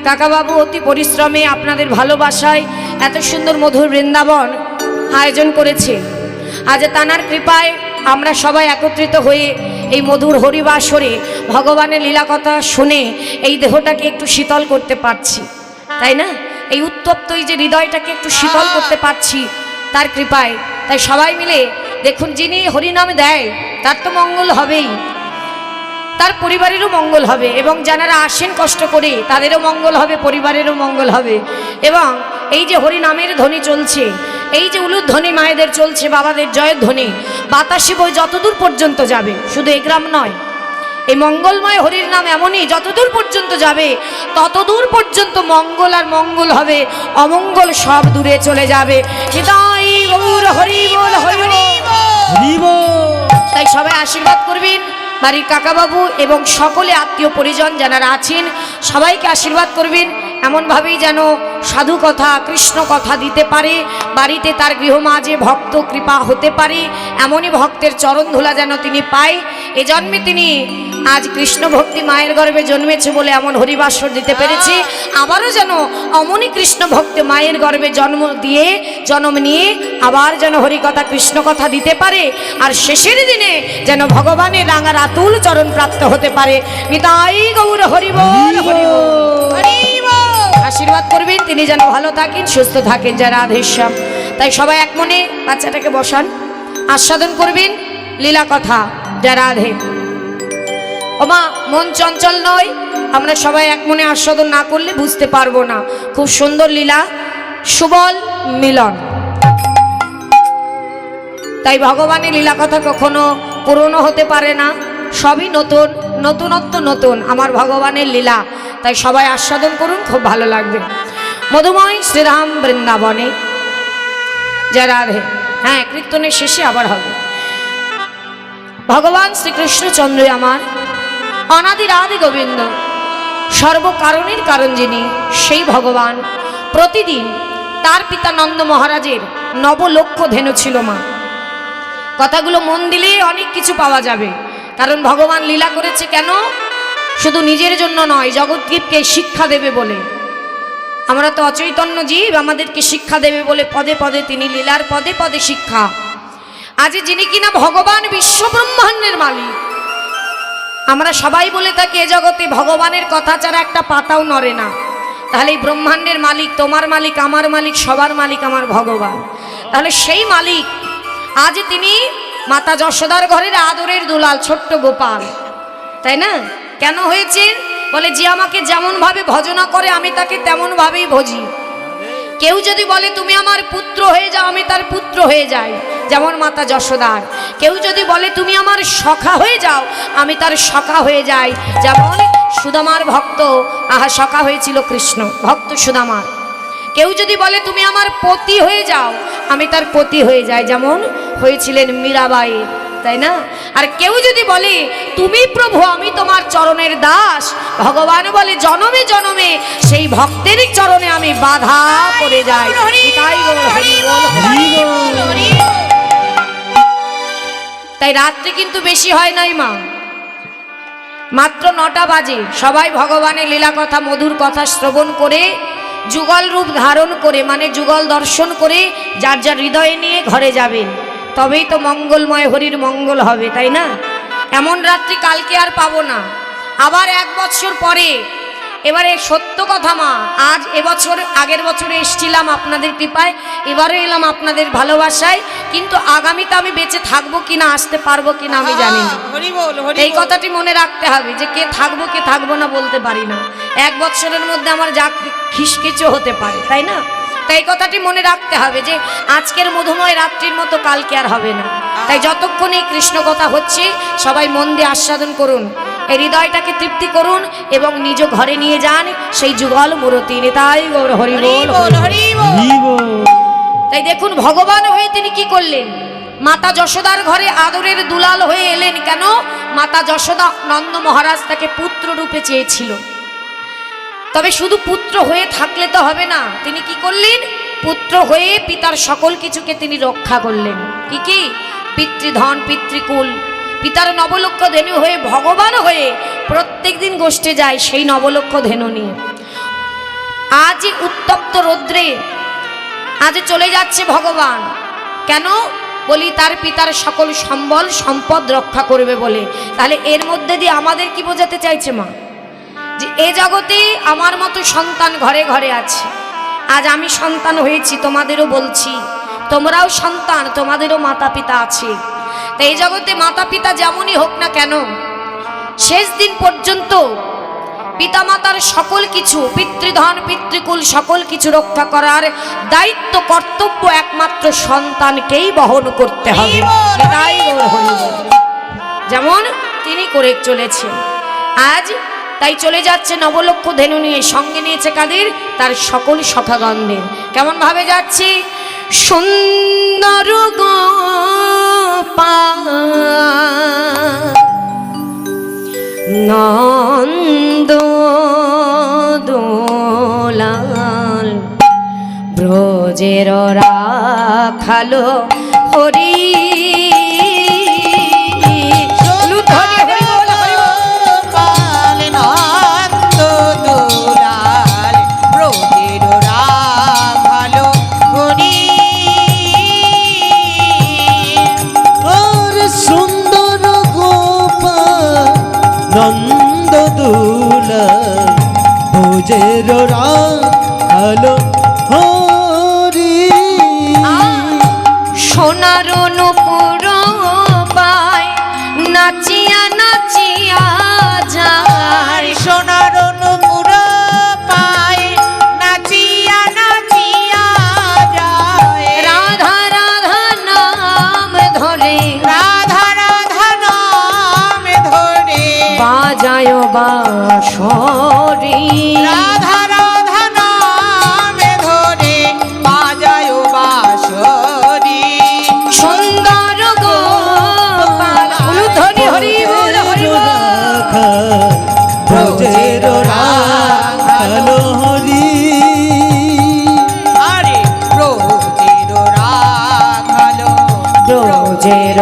কাকাবাবু অতি পরিশ্রমে আপনাদের ভালোবাসায় এত সুন্দর মধুর বৃন্দাবন আয়োজন করেছে। আজ তানার কৃপায় আমরা সবাই একত্রিত হয়ে এই মধুর হরিবাসরে ভগবানের লীলাকথা শুনে এই দেহটাকে একটু শীতল করতে পারছি, তাই না? এই উত্তপ্ত এই যে হৃদয়টাকে একটু শীতল করতে পারছি তার কৃপায়। তাই সবাই মিলে দেখুন, যিনি হরিনাম দেয় তার তো মঙ্গল হবেই, তার পরিবারেরও মঙ্গল হবে, এবং যারা আসেন কষ্ট করে তাদেরও মঙ্গল হবে, পরিবারেরও মঙ্গল হবে। এবং এই যে হরিনামের ধ্বনি চলছে, এই যে উলুধ্বনি মায়েদের চলছে, বাবাদের জয়ের ধ্বনি বাতাসে বই যতদূর পর্যন্ত যাবে, শুধু এই গ্রাম নয়, এই মঙ্গলময় হরির নাম এমনই যতদূর পর্যন্ত যাবে ততদূর পর্যন্ত মঙ্গল আর মঙ্গল হবে, অমঙ্গল সব দূরে চলে যাবে। নিতাই গৌর হরি বল, হরি বল। তাই সবাই আশীর্বাদ করবেন, বাড়ির কাকাবাবু এবং সকলে আত্মীয় পরিজন যারা আছেন সবাইকে আশীর্বাদ করবেন, এমনভাবেই যেন সাধু কথা কৃষ্ণ কথা দিতে পারে, বাড়িতে তার গৃহমাঝে ভক্ত কৃপা হতে পারে, এমনই ভক্তের চরণ ধুলা যেন তিনি পায়। এ জন্মে তিনি আজ কৃষ্ণ ভক্তি মায়ের গর্ভে জন্মেছে বলে এমন হরিবাসর দিতে পেরেছে, আবারও যেন অমনি কৃষ্ণ ভক্তি মায়ের গর্ভে জন্ম নিয়ে আবার যেন হরিকথা কৃষ্ণ কথা দিতে পারে, আর শেষের দিনে যেন ভগবানের রাঙা রাতুল চরণ প্রাপ্ত হতে পারে। নিতাই গৌর হরি বল, হরি বল। আশীর্বাদ করবেন তিনি যেন ভালো থাকেন, সুস্থ থাকেন, যারা রাধেশ্যাম। তাই সবাই এক মনে বাচ্চাটাকে বসান, আস্বাদন করবেন লীলা কথা, যারা রাধে। ওমা, মন চঞ্চল নয়, আমরা সবাই এক মনে আস্বাদন না করলে বুঝতে পারবো না। খুব সুন্দর লীলা, সুবল মিলন। তাই ভগবানের লীলা কথা কখনো পুরনো হতে পারে না, সবই নতুন, নতুনত্ব নতুন আমার ভগবানের লীলা। তাই সবাই আস্বাদন করুন, খুব ভালো লাগবে। মধুময় শ্রীরাম বৃন্দাবনে যারা রাধে। হ্যাঁ, কীর্তনের শেষে আবার হবে। ভগবান শ্রীকৃষ্ণচন্দ্র আমার অনাদির আদি গোবিন্দ, সর্বকারণের কারণ যিনি, সেই ভগবান প্রতিদিন তার পিতা নন্দ মহারাজের 9 লক্ষ ধেনু ছিল মা। কথাগুলো মন দিলে অনেক কিছু পাওয়া যাবে, কারণ ভগবান লীলা করেছে কেন? শুধু নিজের জন্য নয়, জগৎকে শিক্ষা দেবে বলে। আমরা তো অচৈতন্য জীব, আমাদেরকে শিক্ষা দেবে বলে পদে পদে তিনি লীলার পদে পদে শিক্ষা। আজ যিনি কিনা ভগবান বিশ্ব ব্রহ্মাণ্ডের মালিক, আমরা সবাই বলে থাকি এ জগতে ভগবানের কথা ছাড়া একটা পাতাও নড়ে না। তাহলে এই ব্রহ্মাণ্ডের মালিক, তোমার মালিক, আমার মালিক, সবার মালিক আমার ভগবান। তাহলে সেই মালিক আজ তিনি মাতা যশোদার ঘরের আদরের দুলাল, ছোট্ট গোপাল, তাই না? কেন হয়েছে? বলে যে আমাকে যেমন ভাবে ভজনা করে আমি তাকে তেমন ভাবেই ভজি। কেউ যদি বলে তুমি আমার পুত্র হয়ে যাও, আমি তার পুত্র হয়ে যাই, যেমন মাতা যশোদার। কেউ যদি বলে তুমি আমার সখা হয়ে যাও, আমি তার সখা হয়ে যাই, যেমন সুদামার ভক্ত সখা হয়েছিল কৃষ্ণ, ভক্ত সুদামার। কেউ যদি বলে তুমি আমার পতি হয়ে যাও, আমি তার পতি হয়ে যাই, যেমন হয়েছিলেন মীরাবাই, তাই না? আর কেউ যদি বলে তুমি প্রভু আমি তোমার চরণের দাস, ভগবান বলে জনমে জনমে সেই ভক্তেরই চরণে আমি বাধা পড়ে যাই। তাই রাত্রি কিন্তু বেশি হয় নাই মা, মাত্র 9টা বাজে। সবাই ভগবানের লীলা কথা মধুর কথা শ্রবণ করে যুগল রূপ ধারণ করে, মানে যুগল দর্শন করে যার যার হৃদয়ে নিয়ে ঘরে যাবেন, তবেই তো মঙ্গলময় হরির মঙ্গল হবে, তাই না? এমন রাত্রি কালকে আর পাবো না, আবার 1 বছর পরে। এবারে সত্য কথা মা, আজ এবছর আগের বছরে এসেছিলাম আপনাদের কৃপায়, এবারে এলাম আপনাদের ভালোবাসায়, কিন্তু আগামীতে আমি বেঁচে থাকবো কিনা, আসতে পারবো কিনা আমি জানি না। এই কথাটি মনে রাখতে হবে যে কে থাকবো কে থাকবো না বলতে পারি না। 1 বছরের মধ্যে আমার যা খিসখিচো হতে পারে, তাই না? তাই কথাটি মনে রাখতে হবে যে আজকের মধুময় রাত্রির মতো কালকে আর হবে না। তাই যতক্ষণ এই কৃষ্ণ কথা হচ্ছে সবাই মন দিয়ে আস্বাদন করুন, এই হৃদয়টাকে তৃপ্তি করুন এবং নিজ ঘরে নিয়ে যান সেই যুগল মূরতি। নিতাই গৌর হরি বল, হরি বল। তাই দেখুন ভগবান হয়ে তিনি কি করলেন? মাতা যশোদার ঘরে আদরের দুলাল হয়ে এলেন। কেন? মাতা যশোদা নন্দ মহারাজ তাকে পুত্র রূপে চেয়েছিল। তবে শুধু পুত্র হয়ে থাকলে তো হবে না, তিনি কি করলেন? পুত্র হয়ে পিতার সকল কিছুকে তিনি রক্ষা করলেন। কি কি? পিতৃধন, পিতৃকুল, পিতার 9 লক্ষ ধেনু হয়ে ভগবান হয়ে প্রত্যেক দিন গোষ্ঠে যায় সেই 9 লক্ষ ধেনু নিয়ে। আজ উত্তপ্ত রৌদ্রে আজ চলে যাচ্ছে ভগবান। কেন? বলি তার পিতার সকল সম্বল সম্পদ রক্ষা করবে বলে। তাহলে এর মধ্যে দিয়ে আমাদের কি বোঝাতে চাইছে মা? যে এ জগতে আমার মতো সন্তান ঘরে ঘরে আছে। আজ আমি সন্তান হয়েছি, তোমাদেরও বলছি, তোমরাও সন্তান, তোমাদেরও মাতা পিতা আছে। তো এই জগতে মাতা পিতা যেমনই হোক না কেন, শেষ দিন পর্যন্ত পিতামাতার সকল কিছু, পিতৃধন পিতৃকুল সকল কিছু রক্ষা করার দায়িত্ব কর্তব্য একমাত্র সন্তানকেই বহন করতে হবে। তাই যেমন তিনি করে চলেছেন। আজ তাই চলে যাচ্ছে নবলক্ষ ধেনু নিয়ে, সঙ্গে নিয়েছে কাদের? তার সকল সখাগণদের। কেমন ভাবে যাচ্ছে? সুন্দর গোপাল নন্দ দোলাল ব্রজের রাখালো হরি। নন্দ দুলাল ভোজের রাখালো হরি। সোনার নূপুর পায় নাচিয়া নাচিয়া যায়, সোনার নূপুর পায় নাচিয়া নাচিয়া যায়। রাধা রাধা নাম ধরে, রাধা রাধা নাম ধরে বাজায় বাঁশরি। রাধা রাধা নাম ধরে বাজায় বাঁশরি। সুন্দর গোপাল ধরি হরি বল হরি বল। ভোজের রাখালো হরি। আরে ব্রজের রাখালো, ব্রজের